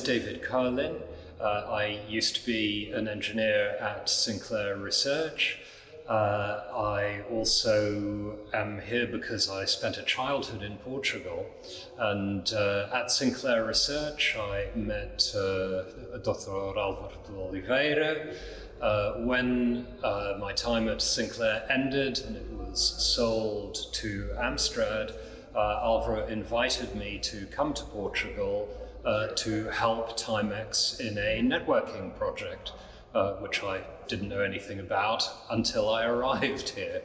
David Karlin. I used to be an engineer at Sinclair Research. I also am here because I spent a childhood in Portugal, and at Sinclair Research I met Dr. Álvaro de Oliveira. When my time at Sinclair ended and it was sold to Amstrad, Álvaro invited me to come to Portugal to help Timex in a networking project, which I didn't know anything about until I arrived here.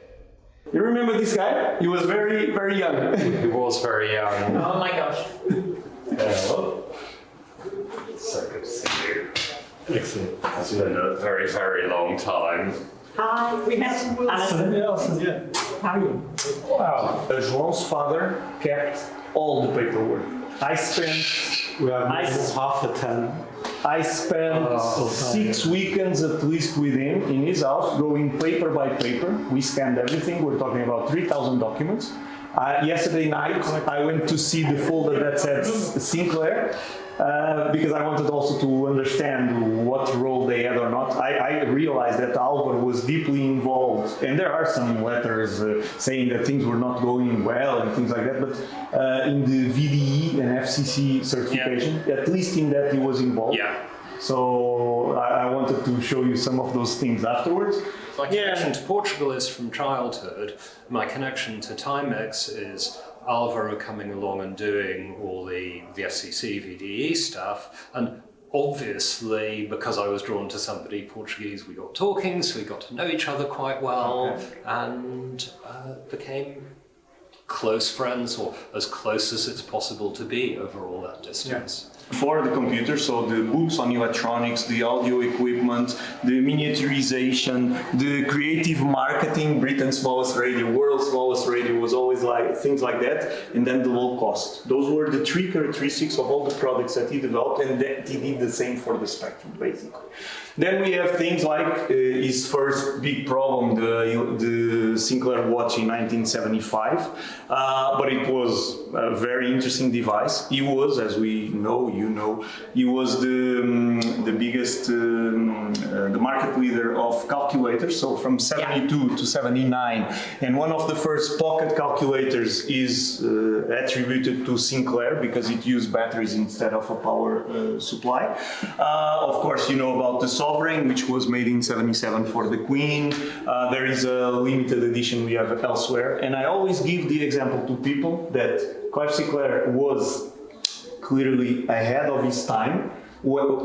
You remember this guy? He was very, very young. He was very young. Oh my gosh. Hello. So good to see you. Excellent. It's been a very, very long time. Hi, we met Alison. Yeah. How are you? Wow. João's father kept all the paperwork. I spent I spent 6 weekends at least with him in his house, going paper by paper. We scanned everything. We're talking about 3,000 documents. Yesterday night, I went to see the folder that said Sinclair, because I wanted also to understand what role they had or not. I realized that Álvaro was deeply involved, and there are some letters saying that things were not going well and things like that, but in the VDE and FCC certification, at least in that he was involved. Yeah. So I wanted to show you some of those things afterwards. My connection to Portugal is from childhood. My connection to Timex is Álvaro coming along and doing all the FCC, VDE stuff. And obviously, because I was drawn to somebody Portuguese, we got talking, so we got to know each other quite well, and became close friends, or as close as it's possible to be over all that distance. Yeah. For the computer, so the books on electronics, the audio equipment, the miniaturization, the creative marketing, Britain's smallest radio, world's smallest radio, was always like things like that, and then the low cost. Those were the three characteristics of all the products that he developed, and that he did the same for the Spectrum, basically. Then we have things like his first big problem, the Sinclair watch in 1975, but it was a very interesting device. He was, as we know, he was the biggest, the market leader of calculators, so from 72 to 79, and one of the first pocket calculators is attributed to Sinclair because it used batteries instead of a power supply. Of course, you know about the Sovereign, which was made in 77 for the Queen. There is a limited edition we have elsewhere, and I always give the example to people that Clive Sinclair was clearly ahead of his time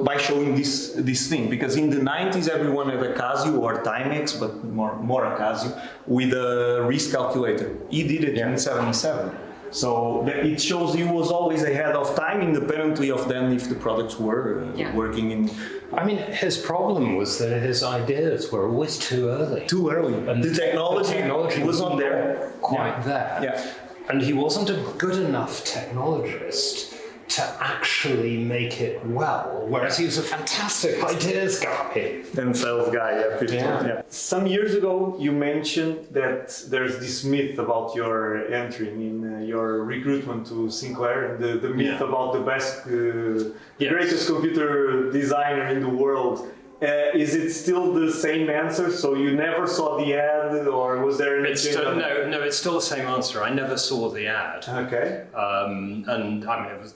by showing this thing, because in the 90s everyone had a Casio or Timex, but more a Casio, with a risk calculator. He did it in 77. So it shows he was always ahead of time, independently of then if the products were working in... I mean, his problem was that his ideas were always too early. Too early. And the technology was not there. Quite there. Yeah. And he wasn't a good enough technologist to actually make it well, whereas he was a fantastic ideas guy. And sales guy, yeah. Some years ago, you mentioned that there's this myth about your entry in your recruitment to Sinclair, and the myth about the best, greatest computer designer in the world. Is it still the same answer? So you never saw the ad, or was there anything? No, it's still the same answer. I never saw the ad. Okay. And I mean, it was.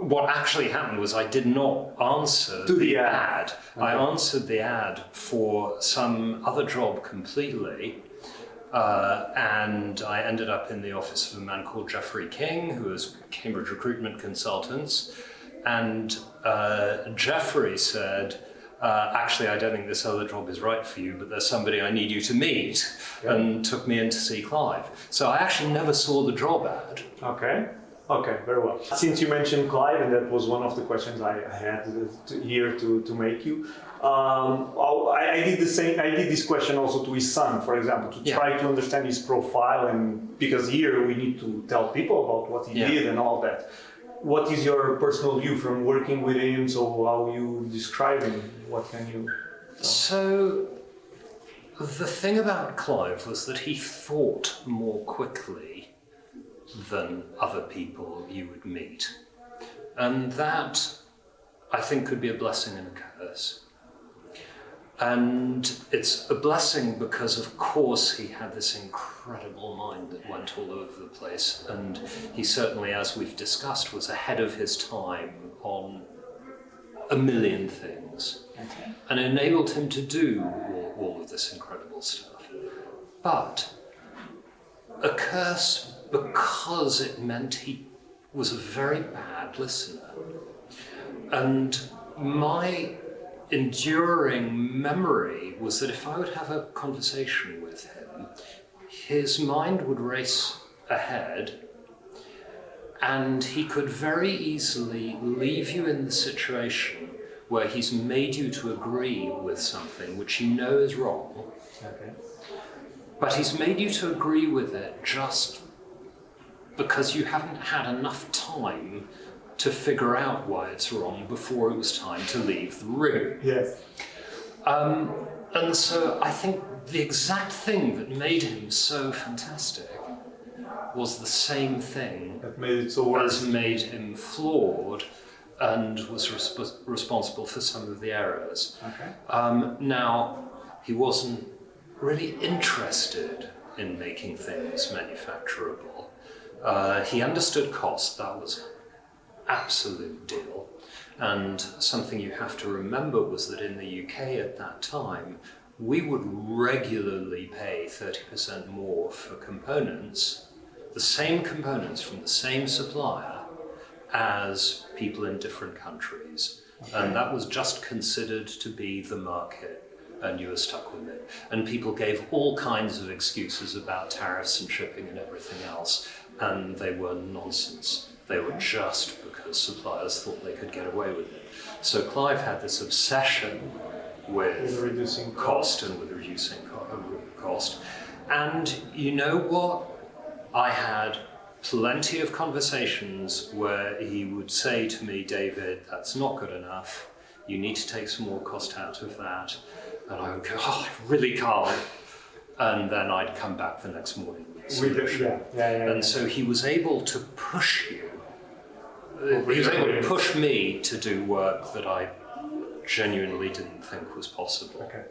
What actually happened was I did not answer the ad. Okay. I answered the ad for some other job completely, and I ended up in the office of a man called Geoffrey King, who was Cambridge Recruitment Consultants, and Geoffrey said, actually, I don't think this other job is right for you, but there's somebody I need you to meet, and took me in to see Clive. So I actually never saw the job ad. Okay, very well. Since you mentioned Clive, and that was one of the questions I had here to make you, I did the same. I did this question also to his son, for example, to try to understand his profile, and because here we need to tell people about what he did and all that. What is your personal view from working with him? So how you describe him? What can you tell? So the thing about Clive was that he thought more quickly than other people you would meet. And that I think could be a blessing and a curse. And it's a blessing because, of course, he had this incredible mind that went all over the place. And he certainly, as we've discussed, was ahead of his time on a million things. Okay. And enabled him to do all of this incredible stuff. But a curse because it meant he was a very bad listener. And my enduring memory was that if I would have a conversation with him, his mind would race ahead and he could very easily leave you in the situation where he's made you to agree with something which you know is wrong. Okay. But he's made you to agree with it just because you haven't had enough time to figure out why it's wrong before it was time to leave the room. Yes. And so I think the exact thing that made him so fantastic was the same thing That made it so worse. as made him flawed and was responsible for some of the errors. Okay. Now, he wasn't really interested in making things manufacturable. He understood cost, that was absolute deal. And something you have to remember was that in the UK at that time, we would regularly pay 30% more for components, the same components from the same supplier, as people in different countries. Okay. And that was just considered to be the market, and you were stuck with it. And people gave all kinds of excuses about tariffs and shipping and everything else, and they were nonsense. They were just because suppliers thought they could get away with it. So Clive had this obsession with reducing cost and with reducing cost. And you know what? I had plenty of conversations where he would say to me, David, that's not good enough. You need to take some more cost out of that. And I would go, oh, I really can't. And then I'd come back the next morning with a solution. And so he was able to push you. He was able to push me to do work that I genuinely didn't think was possible. Okay.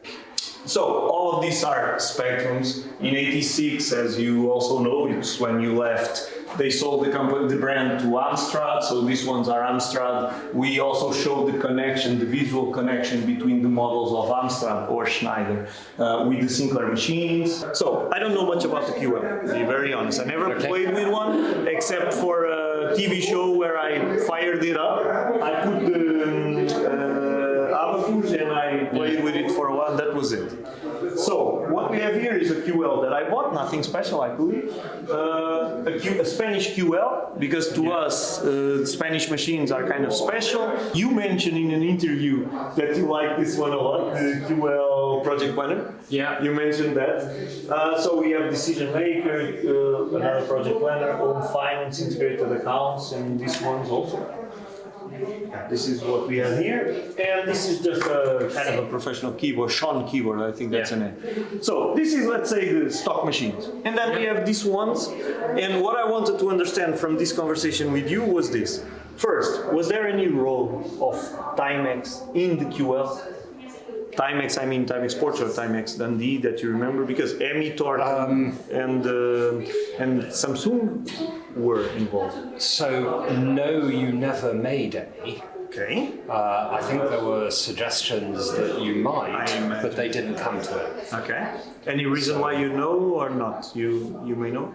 So all of these are spectrums. In '86, as you also know, it's when you left, they sold the brand to Amstrad. So these ones are Amstrad. We also showed the connection, the visual connection between the models of Amstrad or Schneider with the Sinclair machines. So I don't know much about the QL, to be very honest. I never played with one except for a TV show where I fired it up. I put the abacus and I played with it for a while. That was it. So what we have here is a QL that I bought, nothing special, I believe. A Spanish QL, because to us Spanish machines are kind of special. You mentioned in an interview that you like this one a lot, the QL Project Planner. Yeah. You mentioned that. So we have Decision Maker, another Project Planner, Home Finance, Integrated Accounts, and these ones also. This is what we have here, and this is just a kind of a professional keyboard, Sean keyboard, I think that's a name. So this is, let's say, the stock machines. And then we have these ones, and what I wanted to understand from this conversation with you was this. First, was there any role of Timex in the QL? Timex, I mean Timex Sports or Timex Dundee that you remember, because Emmy Thornton and Samsung were involved. So no, you never made any. Okay. I think there were suggestions that you might, but they didn't come to it. Okay. Any reason why you know or not? You may know?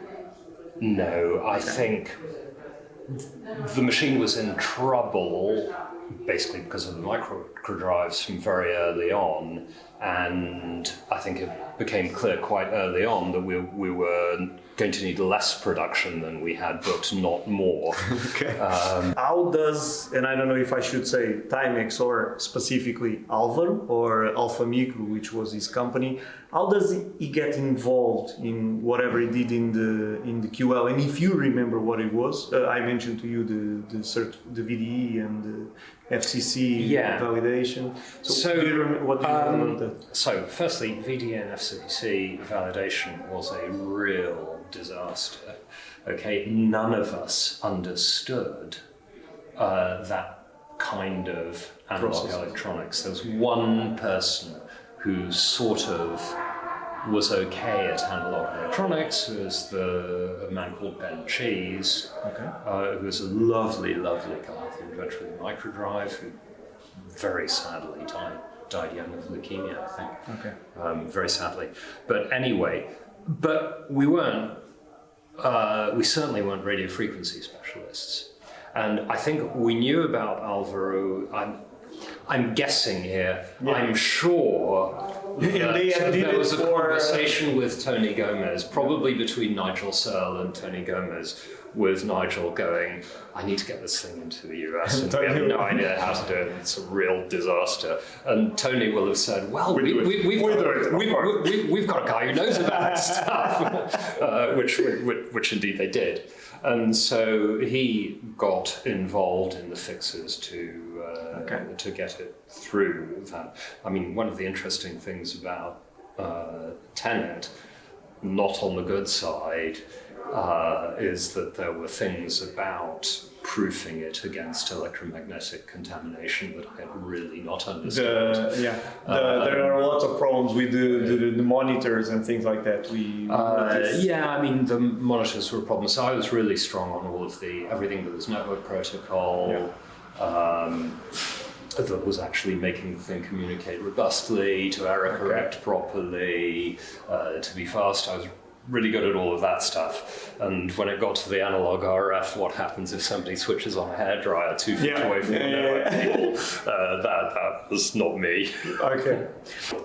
No, I think the machine was in trouble basically because of the micro drives from very early on, and I think it became clear quite early on that we were going to need less production than we had booked, not more. Okay. How does, and I don't know if I should say Timex or specifically Alvaro or Alfa Micro, which was his company, how does he get involved in whatever he did in the QL? And if you remember what it was, I mentioned to you the VDE and the FCC validation. So do you what do you remember about that? So firstly, VDE and FCC validation was a real disaster. Okay, none of us understood that kind of analog electronics. There was one person who sort of was okay at analog electronics, who was a man called Ben Cheese, who was a lovely, lovely guy, the inventor of the microdrive, who very sadly died young of leukemia, I think. Very sadly. But anyway, we certainly weren't radio frequency specialists. And I think we knew about Alvaro. I'm guessing here. Yeah. I'm sure that there was a conversation with Tony Gomez, probably between Nigel Searle and Tony Gomez, with Nigel going, I need to get this thing into the US, and we have no idea how to do it. It's a real disaster. And Tony will have said, well, we've got a guy who knows about stuff, which indeed they did. And so he got involved in the fixes to get it through that. I mean, one of the interesting things about Tenet, not on the good side, is that there were things about proofing it against electromagnetic contamination that I had really not understood. There are lots of problems with the monitors and things like that. I mean, the monitors were a problem. So I was really strong on all of everything that was network protocol, that was actually making the thing communicate robustly, to error correct properly, to be fast. I was really good at all of that stuff. And when it got to the analog RF, what happens if somebody switches on a hairdryer 2 feet away from the network cable? That was not me. Okay.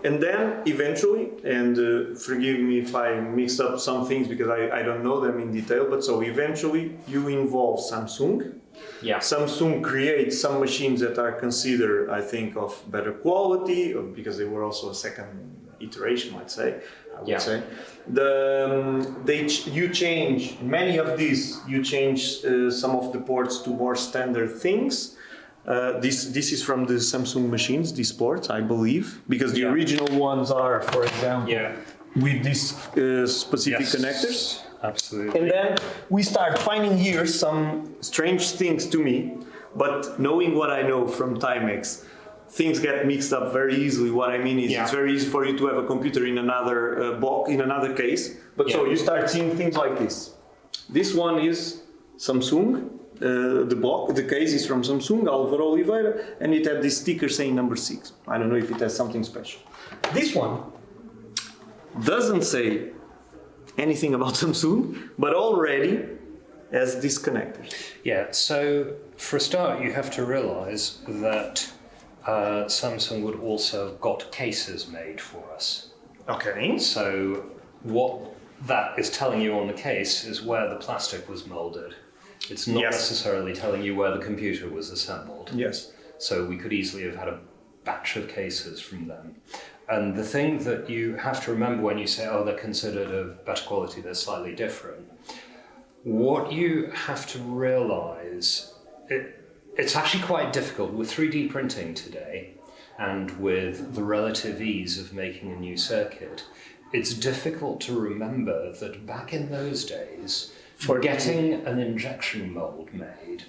And then eventually, and forgive me if I mix up some things because I don't know them in detail, but so eventually you involve Samsung. Yeah. Samsung creates some machines that are considered, I think, of better quality, because they were also a second iteration, let's say. I would say. You change many of these. You change some of the ports to more standard things. This is from the Samsung machines. These ports, I believe, because the original ones are, for example, with these specific connectors. Absolutely. And then we start finding here some strange things to me, but knowing what I know from Timex, things get mixed up very easily. What I mean is it's very easy for you to have a computer in another box, in another case. But so you start seeing things like this. This one is Samsung. The case is from Samsung, Álvaro Oliveira, and it had this sticker saying number 6. I don't know if it has something special. This one doesn't say anything about Samsung, but already has these connectors. Yeah, so for a start, you have to realize that Samsung would also have got cases made for us. Okay. So what that is telling you on the case is where the plastic was molded. It's not necessarily telling you where the computer was assembled. Yes. So we could easily have had a batch of cases from them. And the thing that you have to remember when you say, oh, they're considered of better quality, they're slightly different, what you have to realize, it's actually quite difficult with 3D printing today and with the relative ease of making a new circuit. It's difficult to remember that back in those days, getting an injection mold made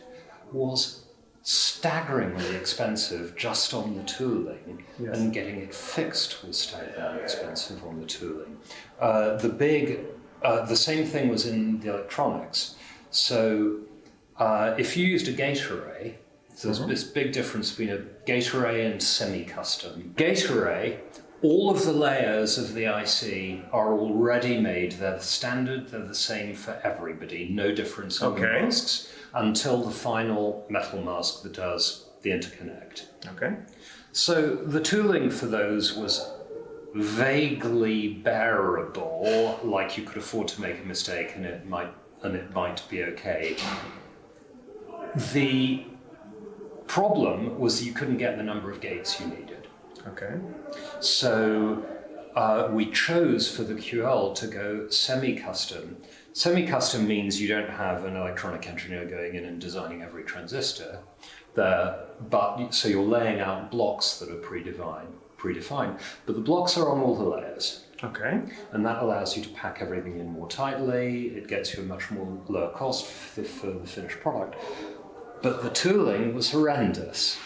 was staggeringly expensive just on the tooling, and getting it fixed was staggeringly expensive on the tooling. The same thing was in the electronics. So if you used a gate array, so there's this big difference between a gate array and semi-custom. Gate array, all of the layers of the IC are already made. They're the standard, they're the same for everybody, no difference in the masks, until the final metal mask that does the interconnect. Okay. So the tooling for those was vaguely bearable, like you could afford to make a mistake and it might be okay. The problem was you couldn't get the number of gates you needed. Okay. So we chose for the QL to go semi-custom. Semi-custom means you don't have an electronic engineer going in and designing every transistor there, so you're laying out blocks that are predefined, but the blocks are on all the layers. Okay. And that allows you to pack everything in more tightly. It gets you a much more lower cost for the finished product. but the tooling was horrendous.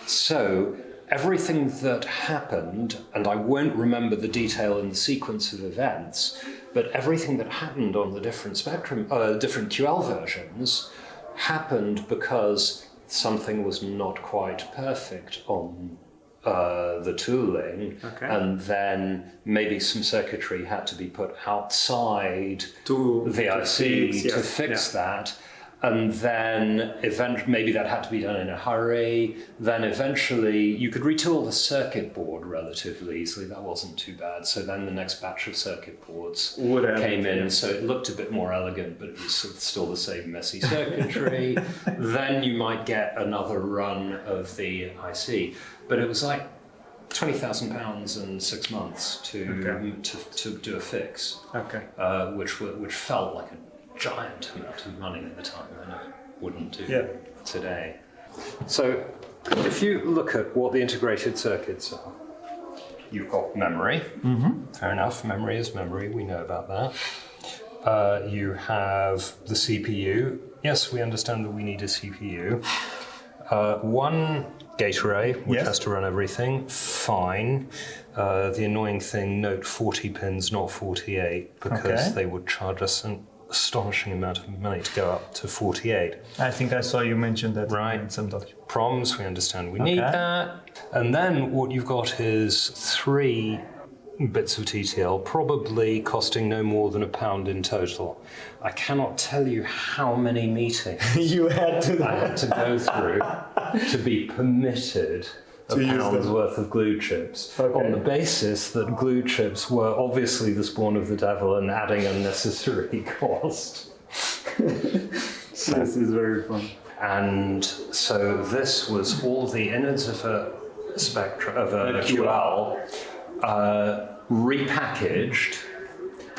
So everything that happened, and I won't remember the detail in the sequence of events, but everything that happened on the different different QL versions happened because something was not quite perfect on the tooling, and then maybe some circuitry had to be put outside the IC to fix that. And then maybe that had to be done in a hurry. Then eventually you could retool the circuit board relatively easily. That wasn't too bad. So then the next batch of circuit boards came in. So it looked a bit more elegant, but it was still the same messy circuitry. Then you might get another run of the IC. But it was like £20,000 in 6 months to do a fix, which felt like a giant amount of money at the time, and it wouldn't do today. So if you look at what the integrated circuits are, you've got memory. Fair enough, memory is memory, we know about that. You have the CPU. Yes, we understand that we need a CPU. One gate array, which has to run everything, fine. The annoying thing, note 40 pins, not 48, because they would charge us an astonishing amount of money to go up to 48. I think I saw you mention that in some document. Proms, we understand we need that. And then what you've got is 3 bits of TTL, probably costing no more than £1 in total. I cannot tell you how many meetings I had to go through to be permitted £1's worth of glue chips, on the basis that glue chips were obviously the spawn of the devil and adding unnecessary cost. This is very fun. And so this was all the innards of a QL repackaged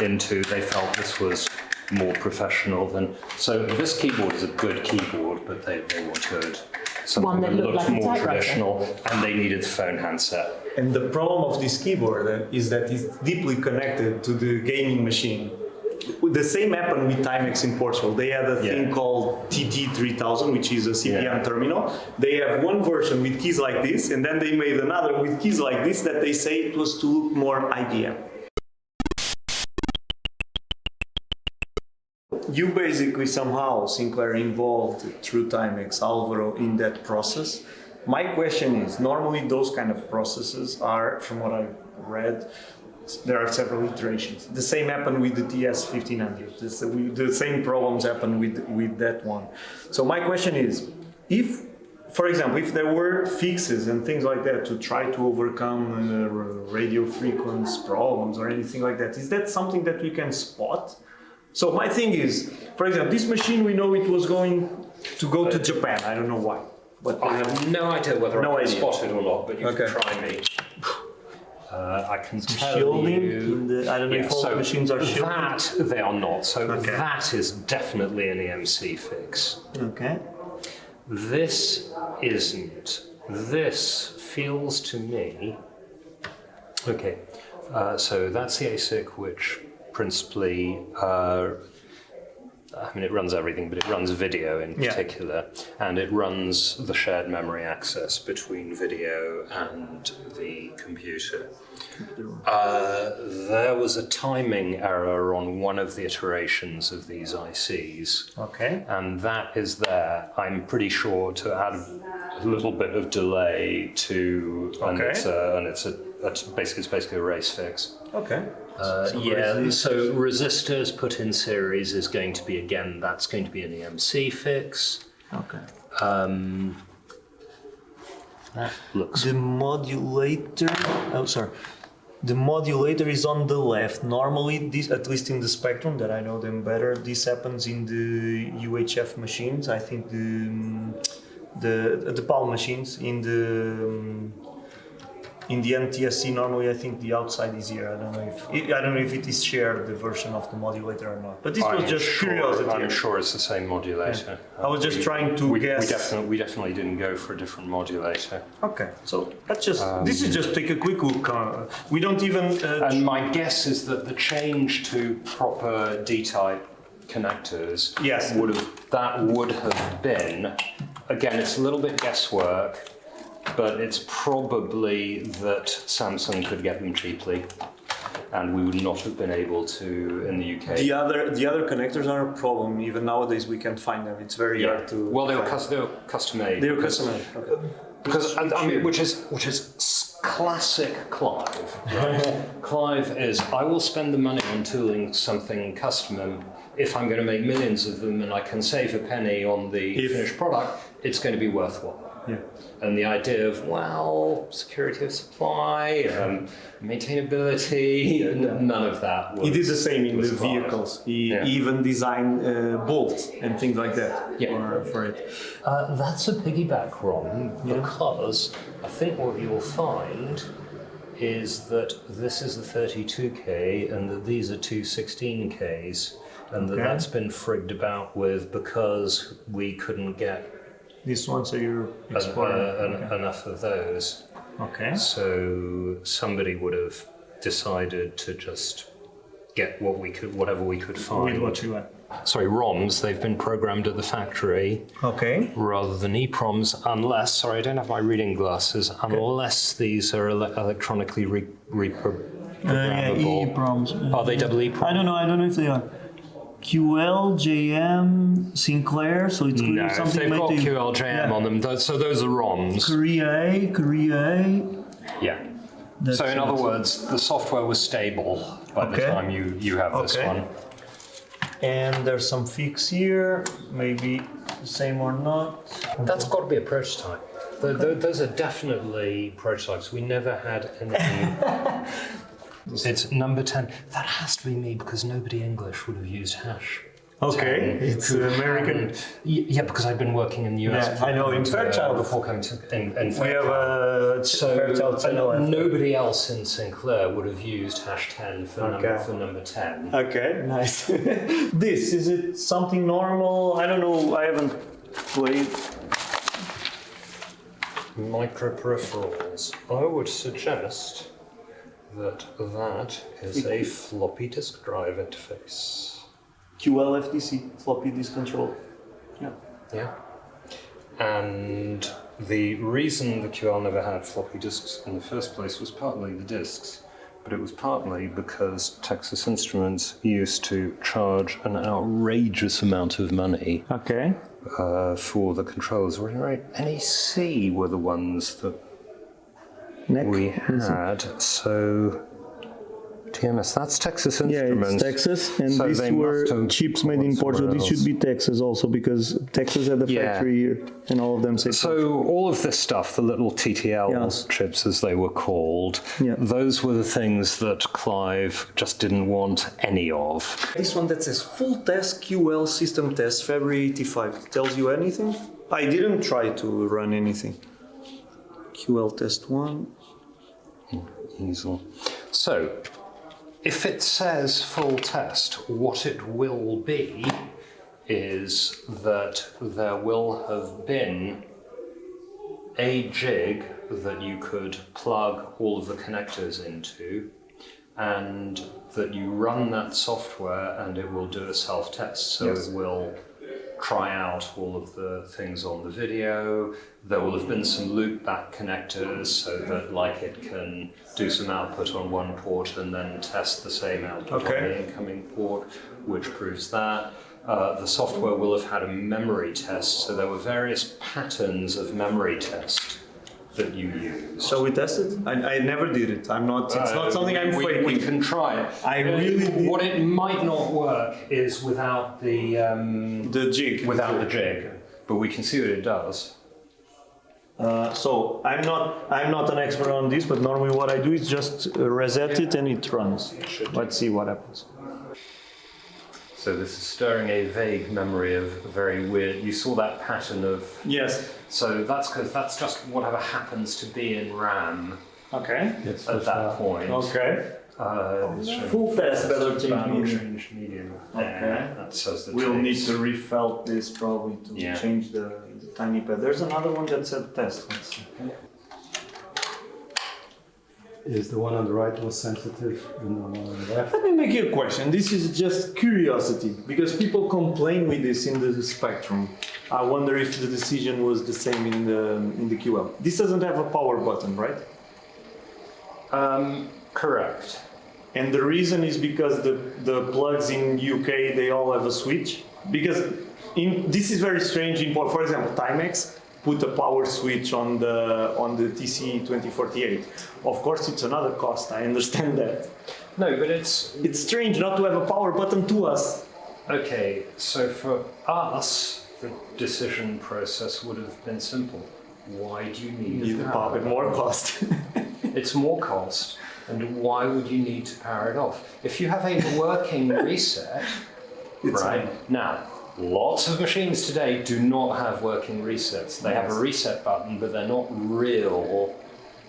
into, they felt this was more professional than, so this keyboard is a good keyboard, but they wanted something that looked more traditional, and they needed the phone handset. And the problem of this keyboard is that it's deeply connected to the gaming machine. The same happened with Timex in Portugal. They had a thing called TT3000, which is a CPM terminal. They have one version with keys like this, and then they made another with keys like this that they say it was to look more IBM. You basically somehow, Sinclair, involved through Timex, Alvaro, in that process. My question is, normally those kind of processes are, from what I read, there are several iterations. The same happened with the TS1500. The same problems happen with that one. So my question is, if, for example, if there were fixes and things like that to try to overcome radio frequency problems or anything like that, is that something that we can spot? So my thing is, for example, this machine, we know it was going to go to Japan. I don't know why. But I have no idea whether I can spot it or not, but you can try me. I can tell shielding you. I don't know if all the machines are shielded. That they are not. So that is definitely an EMC fix. Okay. This isn't. This feels to me. Okay. So that's the ASIC, which principally, it runs everything, but it runs video in particular, and it runs the shared memory access between video and the computer. There was a timing error on one of the iterations of these ICs, and that is there, I'm pretty sure, to add a little bit of delay to, and it's basically a race fix. So resistors put in series is going to be, that's going to be an EMC fix. That looks... The modulator, the modulator is on the left. Normally, this, at least in the Spectrum, that I know them better, this happens in the UHF machines. I think the PAL machines in the NTSC, normally I think the outside is here. I don't know if it is shared, the version of the modulator or not. But this was just curiosity. I'm sure it's the same modulator. I was just trying to guess. We definitely didn't go for a different modulator. So let's just. This is just take a quick look. We don't even. And my guess is that the change to proper D-type connectors, Yes. would have been, again, it's a little bit guesswork, but it's probably that Samsung could get them cheaply, and we would not have been able to in the UK. The other connectors are a problem. Even nowadays, we can't find them. It's very hard to. Well, they were find. custom made. They were custom made. Okay. Because I mean, which is classic Clive. Right? Clive is, I will spend the money on tooling something custom if I'm going to make millions of them and I can save a penny on the finished product. It's going to be worthwhile. Yeah. And the idea of, well, security of supply, maintainability, none of that was. He did the same in the valid. vehicles. He even designed bolts and things like that for it. That's a piggyback, Ron, because I think what you'll find is that this is the 32K and that these are two 16Ks, and that's been frigged about with because we couldn't get This one, so you're exploring enough of those. Okay. So somebody would have decided to just get whatever we could find. With what you want. Sorry, ROMs, they've been programmed at the factory Okay. rather than EPROMs, unless, sorry, I don't have my reading glasses, unless these are electronically reprogrammable. EPROMs. Are they double EPROM? I don't know if they are. QL, JM, Sinclair, so it's No, if something they've got made in- QL, JM on them, so those are ROMs. Korea. Yeah. That's So in other it. words, the software was stable by the time you have this one. And there's some fix here, maybe the same or not. That's got to be a prototype. Those are definitely prototypes. We never had any. It's number 10. That has to be me because nobody English would have used hash. Okay, 10, it's who American. hadn't- Yeah, because I've been working in the US. Yeah, I know, in Fairchild. Before coming to in We have Fairchild. a So Fairchild channel. nobody else in Sinclair would have used hash 10 for number 10. Okay, nice. This, is it something normal? I don't know, I haven't played. Microperipherals. I would suggest that is a floppy disk drive interface. QL FTC, floppy disk control. Yeah. Yeah. And the reason the QL never had floppy disks in the first place was partly the disks, but it was partly because Texas Instruments used to charge an outrageous amount of money Okay. for the controls. NEC were the ones that we had. So TMS, that's Texas Instruments. Yeah, it's Texas, and So these they were must have chips made in gone Portugal. somewhere This should be Texas also, because Texas had a factory here, and all of them say So all of this stuff, the little TTL chips as they were called, those were the things that Clive just didn't want any of. This one that says full test QL system test February 85 tells you anything? I didn't try to run anything. QL test 1. Easel. So, if it says full test, what it will be is that there will have been a jig that you could plug all of the connectors into, and that you run that software and it will do a self-test. So it will try out all of the things on the video. There will have been some loopback connectors so that like it can do some output on one port and then test the same output on the incoming port, which proves that. The software will have had a memory test, so there were various patterns of memory test that you use. So we tested? I never did it. I'm not. It's not something I'm faking. We can try it. I really did. What it might not work is without the jig. Without the jig, but we can see what it does. So I'm not an expert on this, but normally what I do is just reset it and it runs. Let's see what happens. So this is stirring a vague memory of very weird. You saw that pattern of. Yes. So that's because that's just whatever happens to be in RAM. Okay. At that point. Okay. Full test, better change medium. Okay. That says the We'll need tapes. to refelt this probably to change the tiny pad. There's another one that said test. Let's see. is the one on the right more sensitive than the one on the left? Let me make you a question. This is just curiosity, because people complain with this in the spectrum. I wonder if the decision was the same in the QL. This doesn't have a power button, right? Correct. And the reason is because the plugs in UK, they all have a switch. Because this is very strange. For example, Timex put a power switch on the TC 2048. Of course, it's another cost. I understand that. No, but it's strange not to have a power button to us. okay. So for us, the decision process would have been simple. Why do you need a power button? More cost. It's more cost, and why would you need to power it off? If you have a working reset, right now, lots of machines today do not have working resets. They have a reset button, but they're not real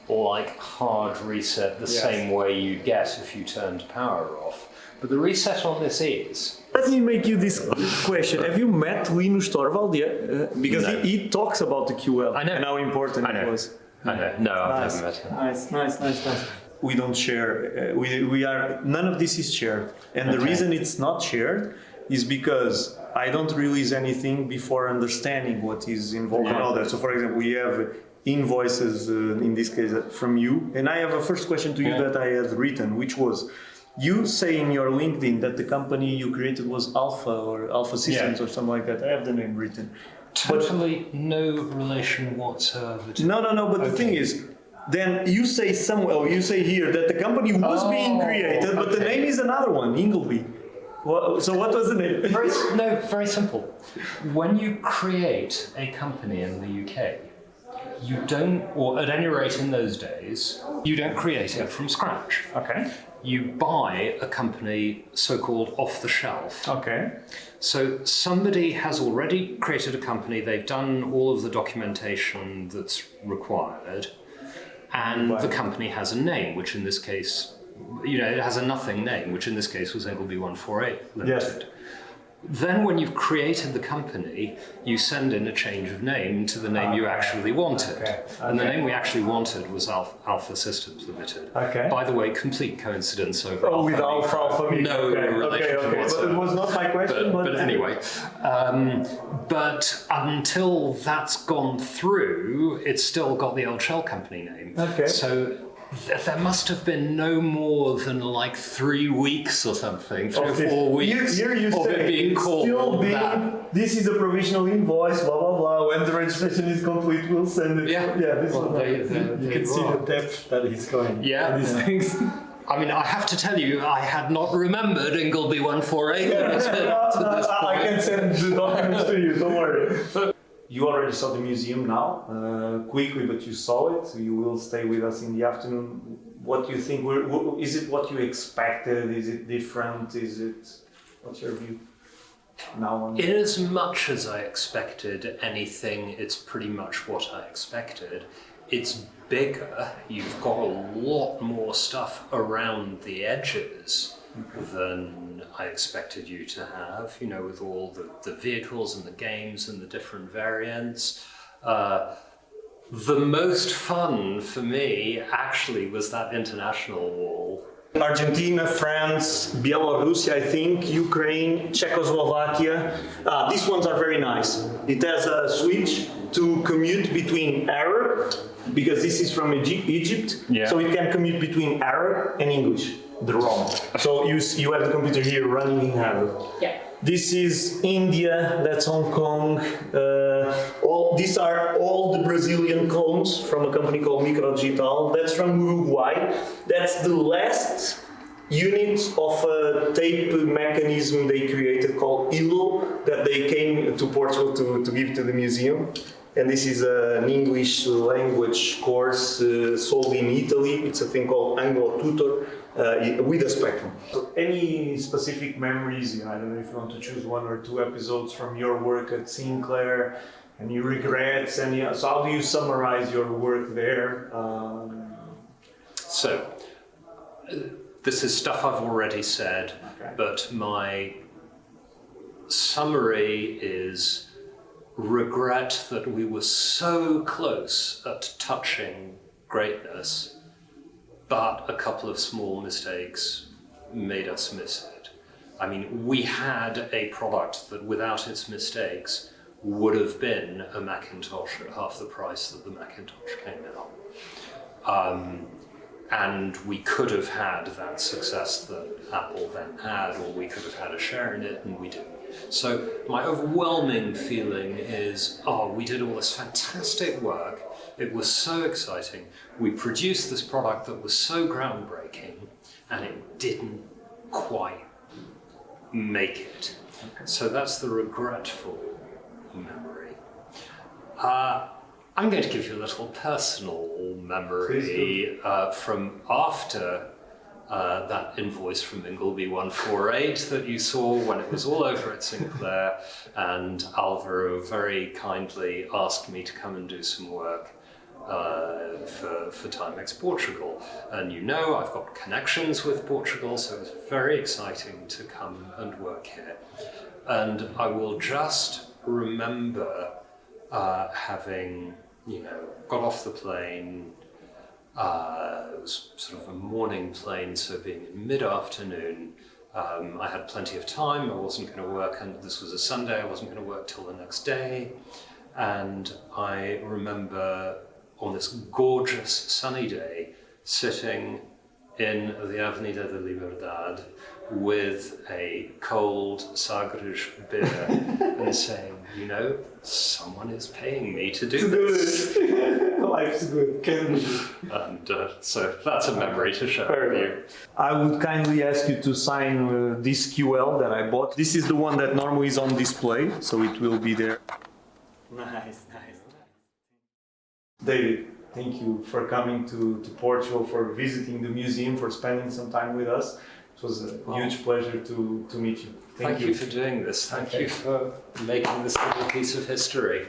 or like hard reset the same way you get if you turned power off. But the reset on this is. Let me make you this question. Have you met Linus Torvald yet? Because he talks about the QL and how important it was. I know. No, I've never met him. Nice. We don't share. We are. None of this is shared, and the reason it's not shared is because I don't release anything before understanding what is involved in all that. So, for example, we have invoices in this case from you, and I have a first question to you that I had written, which was. You say in your LinkedIn that the company you created was Alpha Systems or something like that. I have the name written. Totally no relation whatsoever to No. But the thing is, then you say you say here that the company was being created, but the name is another one, Ingleby. So what was the name? Very simple. When you create a company in the UK, you don't, or at any rate in those days, you don't create it from scratch. Okay. You buy a company so-called off the shelf. Okay. So somebody has already created a company, they've done all of the documentation that's required, and the company has a name, which in this case, it has a nothing name, which in this case was Ingleby 148 Limited. Yes. Then when you've created the company, you send in a change of name to the name you actually wanted. And the name we actually wanted was Alpha Systems Limited. Okay. By the way, complete coincidence over Alpha. With Alpha. No relationship whatsoever. But it was not my question. But anyway, but until that's gone through, it's still got the old shell company name. Okay. So there must have been no more than like 3 weeks or something, 3 or 4 weeks Here you of say it being called that. This is a provisional invoice, blah blah blah. When the registration is complete, we'll send it. This you can see the depth that he's going. Yeah. These things. I mean, I have to tell you, I had not remembered Ingleby 148 to this point. I can send the documents to you. Don't worry. You already saw the museum now, quickly, but you saw it. You will stay with us in the afternoon. What do you think? Is it what you expected? Is it different? What's your view now on it? In as much as I expected anything, it's pretty much what I expected. It's bigger. You've got a lot more stuff around the edges than I expected you to have, with all the vehicles and the games and the different variants. The most fun for me actually was that international wall. Argentina, France, Belarus, I think, Ukraine, Czechoslovakia. These ones are very nice. It has a switch to commute between Arab, because this is from Egypt, so it can commute between Arab and English. The ROM. So you have the computer here running in Arab. Yeah. This is India, that's Hong Kong. These are all the Brazilian clones from a company called Microdigital. That's from Uruguay. That's the last unit of a tape mechanism they created called ILO that they came to Portugal to give to the museum. And this is an English language course sold in Italy. It's a thing called Anglo Tutor. With a spectrum. So any specific memories, I don't know if you want to choose 1 or 2 episodes from your work at Sinclair, any regrets, so how do you summarize your work there? So, this is stuff I've already said, but my summary is regret that we were so close at touching greatness, but a couple of small mistakes made us miss it. I mean, we had a product that without its mistakes would have been a Macintosh at half the price that the Macintosh came in. And we could have had that success that Apple then had, or we could have had a share in it, and we didn't. So my overwhelming feeling is, we did all this fantastic work. It was so exciting. We produced this product that was so groundbreaking, and it didn't quite make it. So that's the regretful memory. I'm going to give you a little personal memory from after that invoice from Ingleby 148 that you saw when it was all over at Sinclair, and Alvaro very kindly asked me to come and do some work for Timex Portugal. And I've got connections with Portugal, so it was very exciting to come and work here. And I will just remember having, got off the plane. It was sort of a morning plane, so being in mid-afternoon, I had plenty of time. I wasn't going to work, and this was a Sunday. I wasn't going to work till the next day. And I remember on this gorgeous sunny day, sitting in the Avenida de Liberdade with a cold Sagres beer and saying, someone is paying me to do this. Life's good. And so that's a memory to share with you. I would kindly ask you to sign this QL that I bought. This is the one that normally is on display, so it will be there. Nice. David, thank you for coming to Portugal, for visiting the museum, for spending some time with us. It was a huge pleasure to meet you. Thank you for doing this. Thank you for making this little piece of history.